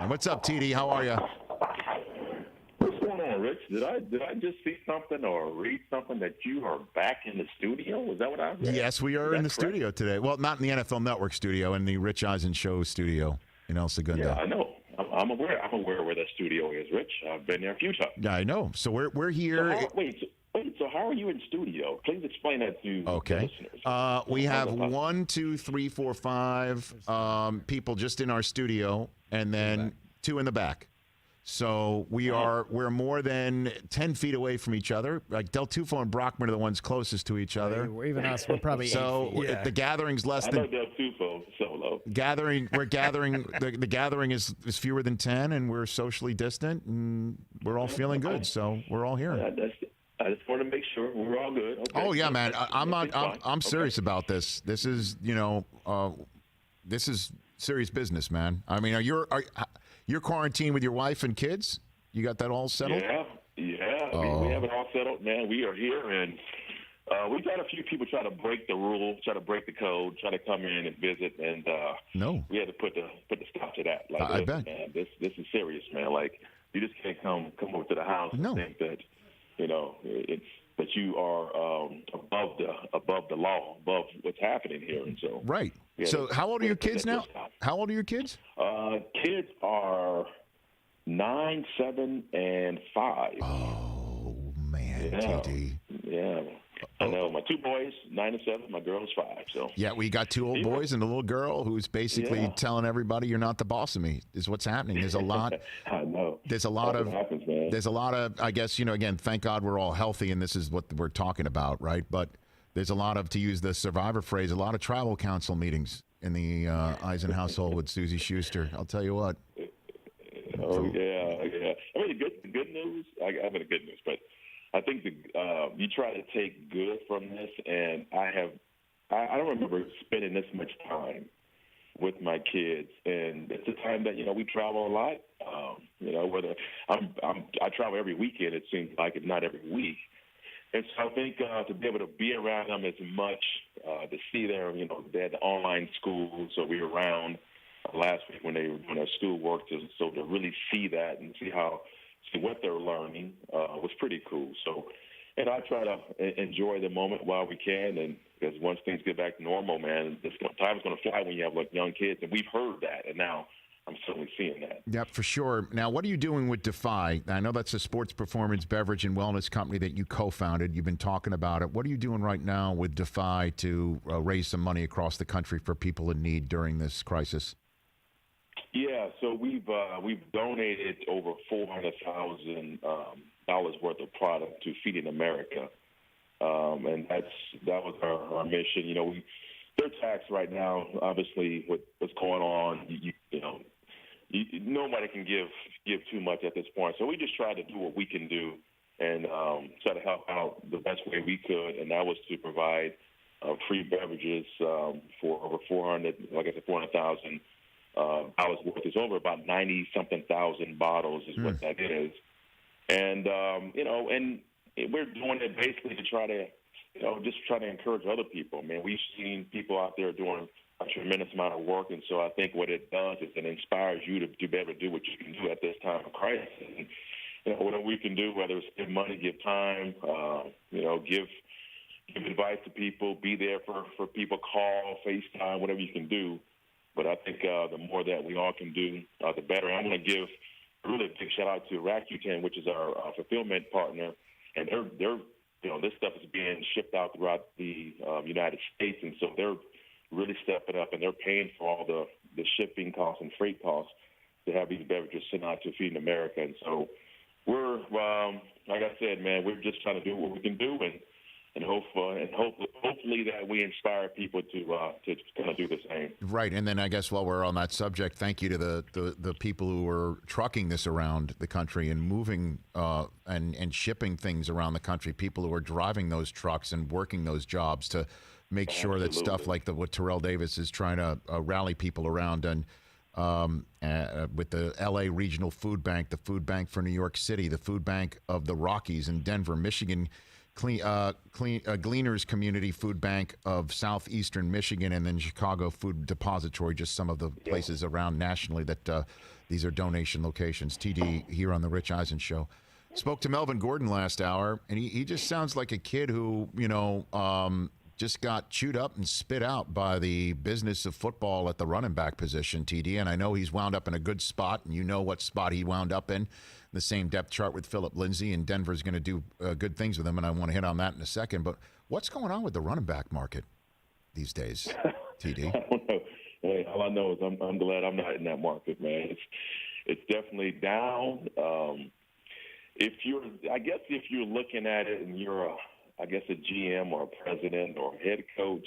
And what's up, TD? How are you? What's going on, Rich? Did I just see something or read something that you are back in the studio? Is that what I read? Yes, we are in the studio today. Well, not in the NFL Network studio, in the Rich Eisen Show studio in El Segundo. Yeah, I know. I'm aware. I'm aware where that studio is, Rich. I've been there a few times. Yeah, I know. So we're here. So how are you in studio? Please explain that to the listeners. We have 1, 2, 3, 4, 5 people just in our studio, and then 2 in the back. So we're more than 10 feet away from each other. Like Del Tufo and Brockman are the ones closest to each other. Even us, we're probably 8 feet. So the gathering's less than. I know Del Tufo solo. We're gathering. The gathering is fewer than 10, and we're socially distant, and we're all feeling good. So we're all here. I just want to make sure we're all good. Okay. Oh yeah, man. I'm serious about this. This is this is serious business, man. I mean, you're quarantined with your wife and kids? You got that all settled? Yeah. We have it all settled, man. We are here, and we've had a few people try to break the rule, try to break the code, try to come in and visit, and we had to put the stop to that. Like, I bet. Man, this is serious, man. Like, you just can't come over to the house and think that it's that you are above the law, above what's happening here, and so right. So how old are your kids now? How old are your kids? Kids are 9, 7, and 5. Oh man, yeah. TD. Yeah. I know. My 2 boys, 9 and 7. My girl is 5. So yeah, we got 2 old boys and a little girl who's basically telling everybody you're not the boss of me. Is what's happening. There's a lot. I know. There's a lot of. Happens, man. There's a lot of. I guess again, thank God we're all healthy, and this is what we're talking about, right? But there's a lot of, to use the Survivor phrase, a lot of tribal council meetings in the Eisen household with Susie Schuster. I'll tell you what. Oh yeah. I mean, the good news. I mean, the good news, but I think you try to take good from this, and I don't remember spending this much time with my kids, and it's a time that we travel a lot. Whether I travel every weekend, it seems like, if not every week, and so I think to be able to be around them as much, to see their, they had the online school, so we were around last week when they were doing their school work, so to really see that and see what they're learning was pretty cool. So, and I try to enjoy the moment while we can, and because once things get back to normal, man, time's going to fly when you have young kids, and we've heard that, and now I'm certainly seeing that. Yeah, for sure. Now, what are you doing with Defy? I know that's a sports performance beverage and wellness company that you co-founded. You've been talking about it. What are you doing right now with Defy to raise some money across the country for people in need during this crisis? Yeah, so we've donated over $400,000 worth of product to Feeding America, and that was our mission. They're taxed right now, obviously, with what's going on. Nobody can give too much at this point, so we just try to do what we can do and try to help out the best way we could, and that was to provide free beverages for over 400, like I said, $400,000. Worth. It's over about 90-something thousand bottles is what that is. And, and we're doing it basically to try to, just try to encourage other people. I mean, we've seen people out there doing a tremendous amount of work, and so I think what it does is it inspires you to be able to do what you can do at this time of crisis. And, whatever we can do, whether it's give money, give time, give advice to people, be there for people, call, FaceTime, whatever you can do. But I think the more that we all can do, the better. And I'm going to give a really big shout out to Rakuten, which is our fulfillment partner, and they're this stuff is being shipped out throughout the United States, and so they're really stepping up, and they're paying for all the shipping costs and freight costs to have these beverages sent out to Feeding America. And so we're, like I said, man, we're just trying to do what we can do, and hopefully that we inspire people to kind of do the same. Right, and then I guess while we're on that subject, thank you to the people who are trucking this around the country and moving and shipping things around the country. People who are driving those trucks and working those jobs to make sure that stuff like what Terrell Davis is trying to rally people around, and with the L.A. Regional Food Bank, the Food Bank for New York City, the Food Bank of the Rockies in Denver, Michigan Gleaners Community Food Bank of Southeastern Michigan, and then Chicago Food Depository, just some of the places around nationally that these are donation locations. TD here on the Rich Eisen Show. Spoke to Melvin Gordon last hour, and he just sounds like a kid who, just got chewed up and spit out by the business of football at the running back position, TD. And I know he's wound up in a good spot, and you know what spot he wound up in. The same depth chart with Philip Lindsay, and Denver's going to do good things with him, and I want to hit on that in a second. But what's going on with the running back market these days, TD? I don't know. Hey, all I know is I'm glad I'm not in that market, man. It's definitely down. If you're looking at it and you're a GM or a president or a head coach,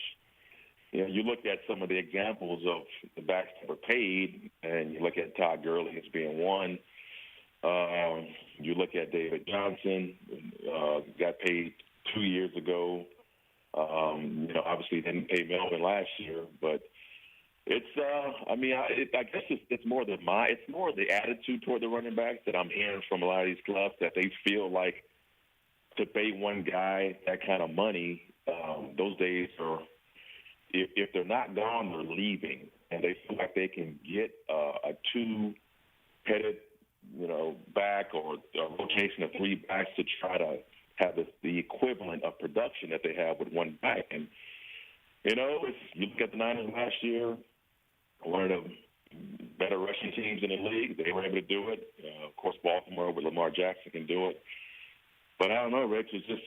you look at some of the examples of the backs that were paid, and you look at Todd Gurley as being one. You look at David Johnson, got paid 2 years ago. Obviously didn't pay Melvin last year, but it's. I guess it's more the attitude toward the running backs that I'm hearing from a lot of these clubs, that they feel like to pay one guy that kind of money, those days are. If they're not gone, they're leaving, and they feel like they can get a two-headed, back or a rotation of three backs to try to have the equivalent of production that they have with one back. And, if you look at the Niners last year, one of the better rushing teams in the league, they were able to do it. Of course, Baltimore with Lamar Jackson can do it. But I don't know, Rich, it's just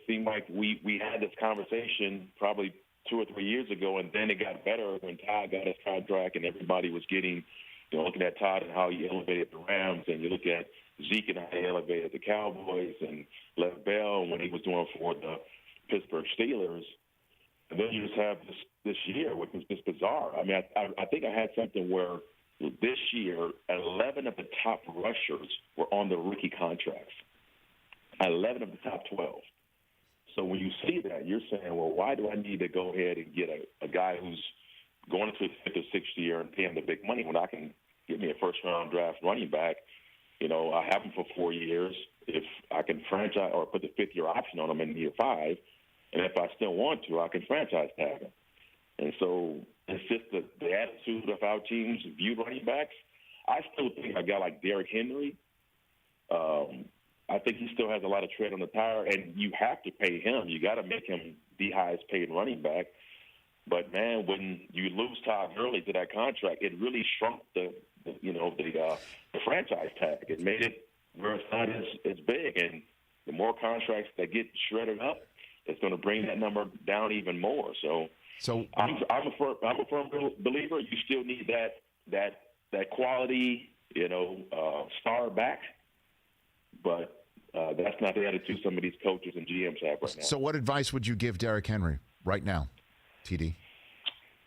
seemed like we had this conversation probably 2 or 3 years ago, and then it got better when Todd got his contract and everybody was getting – looking at Todd and how he elevated the Rams, and you look at Zeke and how he elevated the Cowboys, and Lev Bell when he was doing for the Pittsburgh Steelers. And then you just have this year, which was just bizarre. I mean, I think I had something where this year 11 of the top rushers were on the rookie contracts. 11 of the top 12. So when you see that, you're saying, well, why do I need to go ahead and get a guy who's going into his fifth or sixth year and pay him the big money when I can get me a first-round draft running back? I have him for 4 years. If I can franchise or put the fifth-year option on him in year 5, and if I still want to, I can franchise tag him. And so it's just the attitude of how teams view running backs. I still think a guy like Derrick Henry, I think he still has a lot of tread on the tire, and you have to pay him. You got to make him the highest-paid running back. But, man, when you lose Todd Gurley to that contract, it really shrunk the franchise tag. It made it where it's not as big. And the more contracts that get shredded up, it's going to bring that number down even more. So I'm a firm believer. You still need that quality, star back. But that's not the attitude some of these coaches and GMs have right now. So what advice would you give Derrick Henry right now? TD?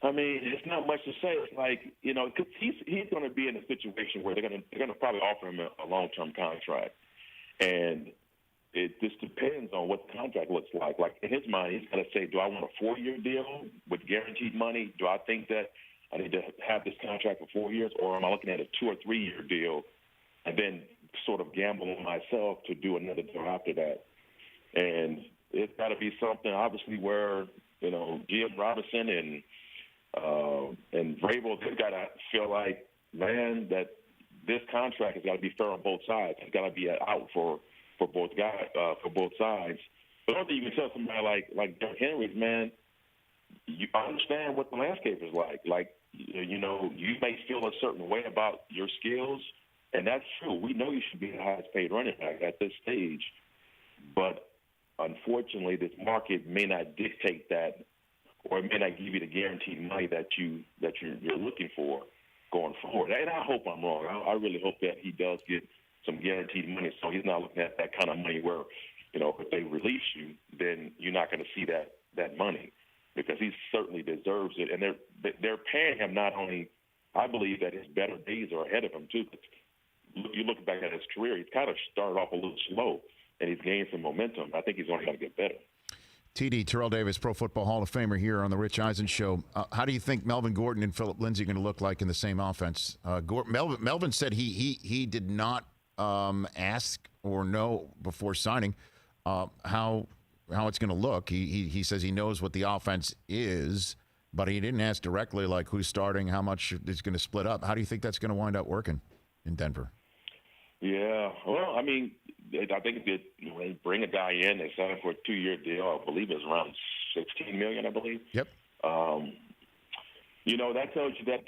I mean, it's not much to say. It's like, because he's going to be in a situation where they're going to probably offer him a long-term contract, and it just depends on what the contract looks like. Like in his mind, he's going to say, do I want a 4-year deal with guaranteed money? Do I think that I need to have this contract for 4 years, or am I looking at a 2 or 3 year deal and then sort of gamble on myself to do another deal after that? And it's got to be something, obviously, where Jim Robinson and Vrabel, they've got to feel like, man, that this contract has got to be fair on both sides. It's got to be out for both guys, for both sides. But I don't think you can tell somebody like Derrick Henry, man, you understand what the landscape is like. Like, you may feel a certain way about your skills, and that's true. We know you should be the highest paid running back at this stage, but unfortunately, this market may not dictate that, or it may not give you the guaranteed money that you're looking for going forward. And I hope I'm wrong. I really hope that he does get some guaranteed money, so he's not looking at that kind of money where, if they release you, then you're not going to see that money, because he certainly deserves it. And they're paying him not only. I believe that his better days are ahead of him too. But you look back at his career, he's kind of started off a little slow, and he's gained some momentum. I think he's only going to get better. TD, Terrell Davis, Pro Football Hall of Famer here on the Rich Eisen Show. How do you think Melvin Gordon and Philip Lindsay are going to look like in the same offense? Melvin said he did not ask or know before signing how it's going to look. He says he knows what the offense is, but he didn't ask directly like who's starting, how much is going to split up. How do you think that's going to wind up working in Denver? Yeah, well, I mean, I think that when they bring a guy in, they signed him for a 2-year deal. I believe it's around $16 million. I believe. Yep. That tells you that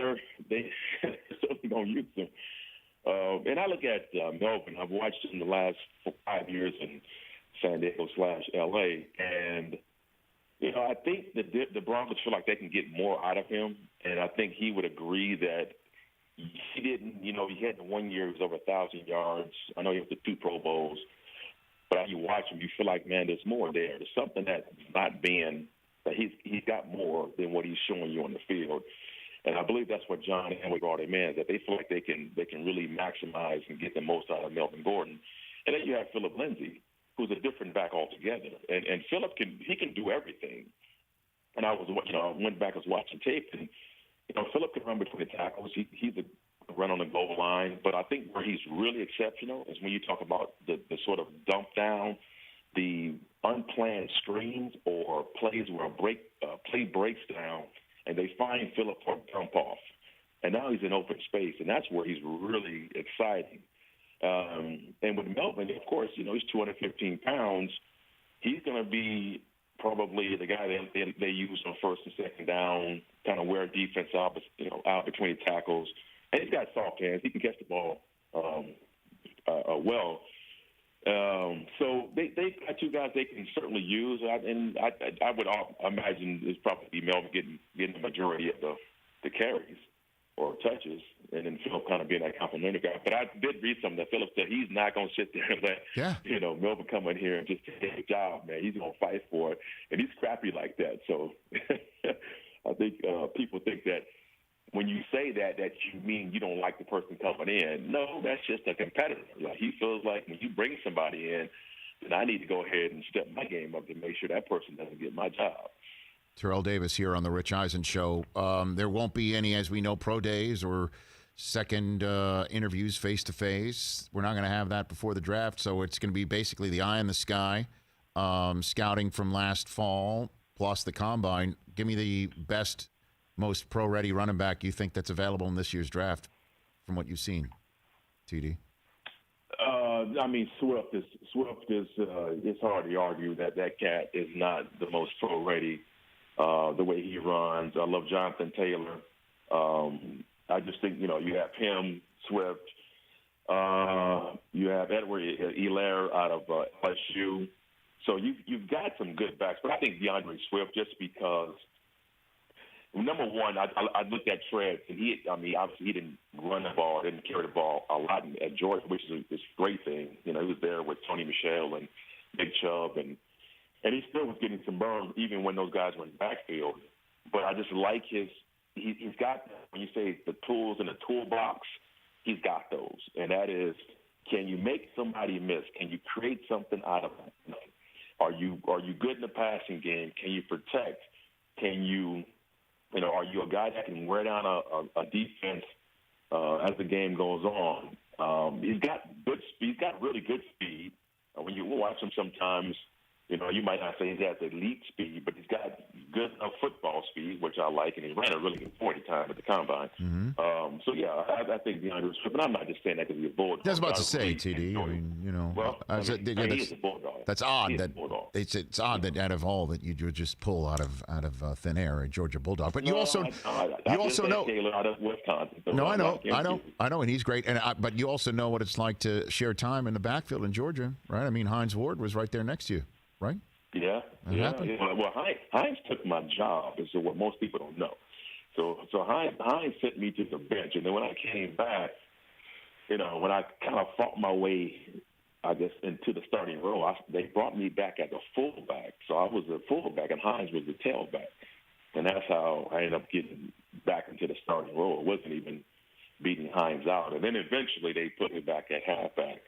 they certainly don't use him. And I look at Melvin. I've watched him the last 5 years in San Diego/LA, and I think the Broncos feel like they can get more out of him, and I think he would agree that he didn't. He had 1 year, he was over 1,000 yards. I know he has the 2 Pro Bowls, but as you watch him, you feel like, man, there's more there. There's something that's not being that he's got more than what he's showing you on the field. And I believe that's what John Elway brought him in, that they feel like they can really maximize and get the most out of Melvin Gordon. And then you have Philip Lindsay, who's a different back altogether. And Philip can do everything. And I went back and was watching tape, and Philip can run between the tackles. He's a run on the goal line. But I think where he's really exceptional is when you talk about the sort of dump down, the unplanned screens or plays where a play breaks down and they find Philip for a dump off. And now he's in open space, and that's where he's really exciting. And with Melvin, of course, he's 215 pounds. He's going to be probably the guy that they use on first and second down, kind of wear defense out, out between tackles. And he's got soft hands. He can catch the ball well. So they got 2 guys they can certainly use, and I would imagine it's probably be Melvin getting the majority of the carries or touches, and then Philip kind of being that complimentary guy. But I did read something that Philip said he's not going to sit there and let Melvin come in here and just take a job, man. He's going to fight for it, and he's scrappy like that. So I think people think that when you say that you mean you don't like the person coming in. No, that's just a competitor. Like, he feels like when you bring somebody in, then I need to go ahead and step my game up to make sure that person doesn't get my job. Terrell Davis here on the Rich Eisen Show. There won't be any, as we know, pro days or second interviews face-to-face. We're not going to have that before the draft, so it's going to be basically the eye in the sky, scouting from last fall, plus the combine. Give me the best, most pro-ready running back you think that's available in this year's draft from what you've seen, TD. I mean, Swift is. It's hard to argue that cat is not the most pro-ready. The way he runs, I love Jonathan Taylor. I just think you have him, Swift. You have Edward Helaire out of LSU. So you've got some good backs, but I think DeAndre Swift, just because. Number one, I looked at Treads, and obviously he didn't run the ball, didn't carry the ball a lot at Georgia, which is a great thing. He was there with Tony Michel and Big Chubb, and he still was getting some burn even when those guys were in the backfield. But I just like he's got, when you say the tools in the toolbox, he's got those. And that is, can you make somebody miss? Can you create something out of it? Are you good in the passing game? Can you protect? Can you are you a guy that can wear down a defense as the game goes on? He's got good speed. He's got really good speed. When you watch him sometimes, you might not say he has elite speed, but he's got good football speed, which I like, and he ran a really good 40 time at the combine. Mm-hmm. So, yeah, I think DeAndre Swift, but I'm not just saying that because he's a bulldog. I was about to say, TD. I mean, well, he is a bulldog. That's odd. It's odd that out of all that you would just pull out of thin air a Georgia Bulldog. But you also know Taylor out of Wisconsin. No, I know, and he's great. But you also know what it's like to share time in the backfield in Georgia, right? I mean, Hines Ward was right there next to you. Right? Yeah. Well, Hines took my job, is what most people don't know. So Hines sent me to the bench, and then when I came back, when I kind of fought my way, I guess, into the starting role, they brought me back as a fullback. So I was a fullback, and Hines was the tailback, and that's how I ended up getting back into the starting role. It wasn't even beating Hines out, and then eventually they put me back at halfback.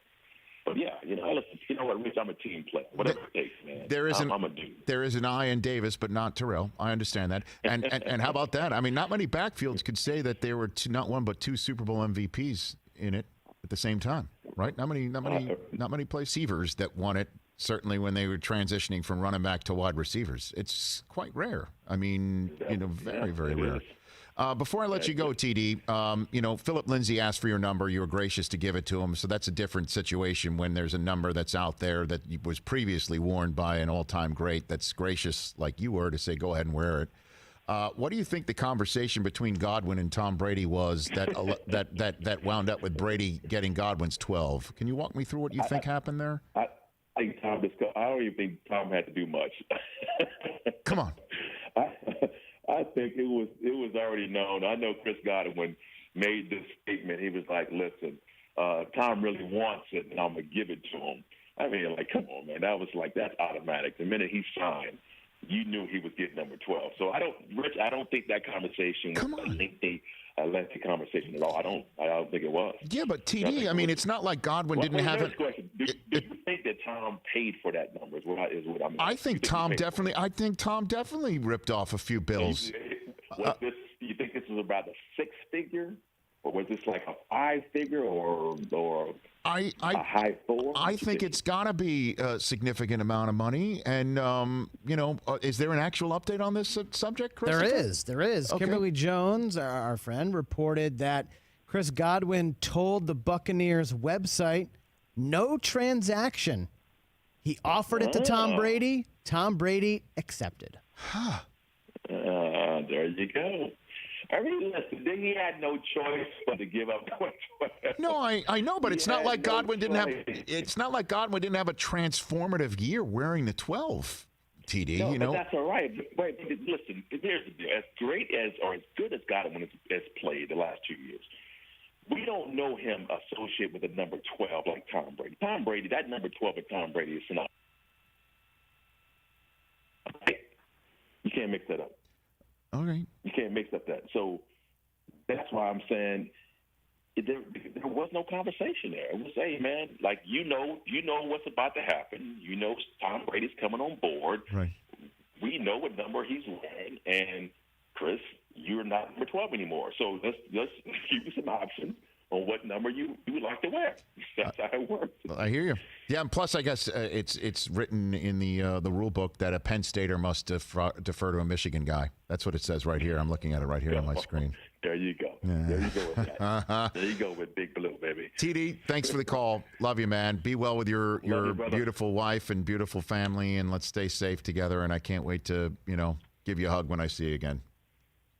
But yeah, listen, what, Rich, I'm a team player. Whatever it takes, man. I'm a dude. There is an eye in Davis, but not Terrell. I understand that. And how about that? I mean, not many backfields could say that there were not one but 2 Super Bowl MVPs in it at the same time, right? Not many receivers that won it Certainly when they were transitioning from running back to wide receivers. It's quite rare. I mean, very, very rare. Before I let you go, TD, Philip Lindsay asked for your number. You were gracious to give it to him. So that's a different situation when there's a number that's out there that was previously worn by an all-time great that's gracious like you were to say, go ahead and wear it. What do you think the conversation between Godwin and Tom Brady was that wound up with Brady getting Godwin's 12? Can you walk me through what you think happened there? I don't even think Tom had to do much. Come on. I think it was already known. I know Chris Godwin made this statement. He was like, listen, Tom really wants it, and I'm going to give it to him. I mean, like, come on, man. That was like, that's automatic. The minute he signed, you knew he was getting number 12. So I don't think that conversation was a lengthy conversation at all. I don't think it was. Yeah, but TD, I mean, it's not like Godwin didn't have it. Do you think that Tom paid for that number? Is what I'm. I think Tom definitely ripped off a few bills. Do you think this was about a 6-figure, or was this like a 5-figure, or a high 4? I think it's got to be a significant amount of money. And is there an actual update on this subject, Chris? There is. Okay. Kimberly Jones, our friend, reported that Chris Godwin told the Buccaneers website, no transaction. He offered it to Tom Brady. Tom Brady accepted. There you go. I mean, listen, then he had no choice but to give up. No, I know, but it's not like Godwin didn't have. It's not like Godwin didn't have a transformative year wearing the 12. TD, but that's all right. But listen, here's the deal: as great as or as good as Godwin has played the last 2 years, we don't know him associated with the number 12 like Tom Brady. Tom Brady, that number 12 of Tom Brady is not. You can't mix that up. All right. You can't mix up that. So that's why I'm saying there was no conversation there. It was, hey, man, like, you know what's about to happen. You know Tom Brady's coming on board. Right. We know what number he's wearing. And, Chris, you're not number 12 anymore. So let's give you some options on what number you would like to wear. That's how it works. I hear you. Yeah, and plus, I guess it's written in the rule book that a Penn Stater must defer to a Michigan guy. That's what it says right here. I'm looking at it right here on my screen. There you go. Yeah. There you go with that. There you go with Big Blue, baby. TD, thanks for the call. Love you, man. Be well with your beautiful wife and beautiful family, and let's stay safe together. And I can't wait to give you a hug when I see you again.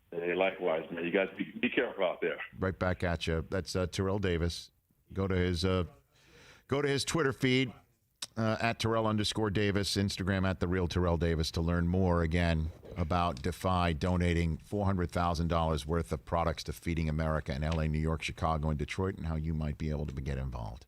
Hey, likewise, man. You guys be careful out there. Right back at you. That's Terrell Davis. Go to his Twitter feed at Terrell_Davis, Instagram at @TheReal Terrell Davis to learn more again about Defy donating $400,000 worth of products to Feeding America in LA, New York, Chicago, and Detroit, and how you might be able to get involved.